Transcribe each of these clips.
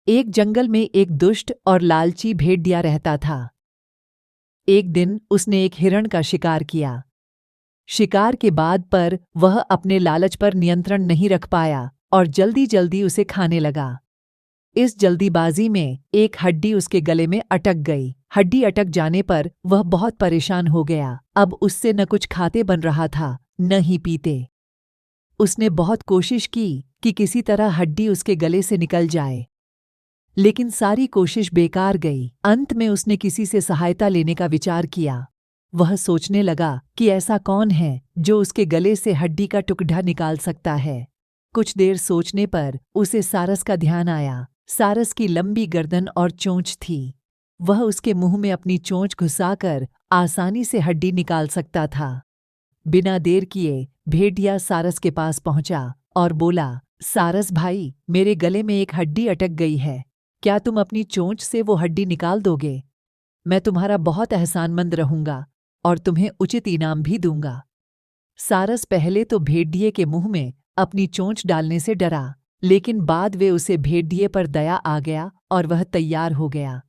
एक जंगल में एक दुष्ट और लालची भेड़िया रहता था। एक दिन उसने एक हिरण का शिकार किया। शिकार के बाद पर वह अपने लालच पर नियंत्रण नहीं रख पाया और जल्दी जल्दी उसे खाने लगा। इस जल्दीबाजी में एक हड्डी उसके गले में अटक गई। हड्डी अटक जाने पर वह बहुत परेशान हो गया। अब उससे न कुछ खाते बन रहा था, न ही पीते। उसने बहुत कोशिश की कि किसी तरह हड्डी उसके गले से निकल जाए, लेकिन सारी कोशिश बेकार गई। अंत में उसने किसी से सहायता लेने का विचार किया। वह सोचने लगा कि ऐसा कौन है जो उसके गले से हड्डी का टुकड़ा निकाल सकता है। कुछ देर सोचने पर उसे सारस का ध्यान आया। सारस की लंबी गर्दन और चोंच थी। वह उसके मुंह में अपनी चोंच घुसाकर आसानी से हड्डी निकाल सकता था। बिना देर किए भेड़िया सारस के पास पहुंचा और बोला, सारस भाई, मेरे गले में एक हड्डी अटक गई है। क्या तुम अपनी चोंच से वो हड्डी निकाल दोगे? मैं तुम्हारा बहुत एहसानमंद रहूंगा और तुम्हें उचित इनाम भी दूंगा। सारस पहले तो भेड़िए के मुंह में अपनी चोंच डालने से डरा, लेकिन बाद वे उसे भेड़िए पर दया आ गया और वह तैयार हो गया।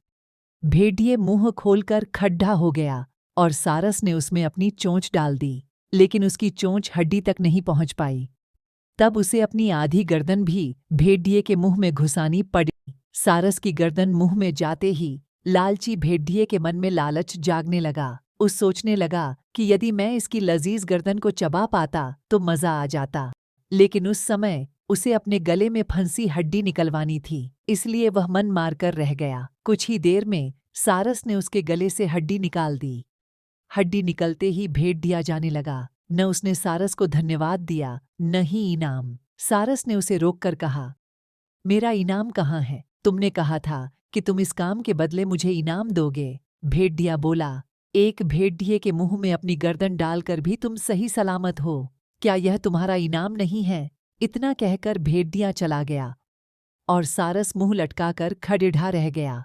भेड़िए मुंह खोलकर खड्डा हो गया और सारस ने उसमें अपनी चोंच डाल दी, लेकिन उसकी चोंच हड्डी तक नहीं पहुंच पाई। तब उसे अपनी आधी गर्दन भी भेड़िए के मुंह में घुसानी पड़ी। सारस की गर्दन मुंह में जाते ही लालची भेड़िए के मन में लालच जागने लगा। उस सोचने लगा कि यदि मैं इसकी लजीज गर्दन को चबा पाता तो मजा आ जाता, लेकिन उस समय उसे अपने गले में फंसी हड्डी निकलवानी थी, इसलिए वह मन मारकर रह गया। कुछ ही देर में सारस ने उसके गले से हड्डी निकाल दी। हड्डी निकलते ही भेड़िया जाने लगा। न उसने सारस को धन्यवाद दिया, न ही इनाम। सारस ने उसे रोककर कहा, मेरा इनाम कहाँ है? तुमने कहा था कि तुम इस काम के बदले मुझे इनाम दोगे। भेड़िया बोला, एक भेड़िए के मुंह में अपनी गर्दन डालकर भी तुम सही सलामत हो। क्या यह तुम्हारा इनाम नहीं है? इतना कहकर भेड़िया चला गया और सारस मुंह लटकाकर खड़ेढ़ा रह गया।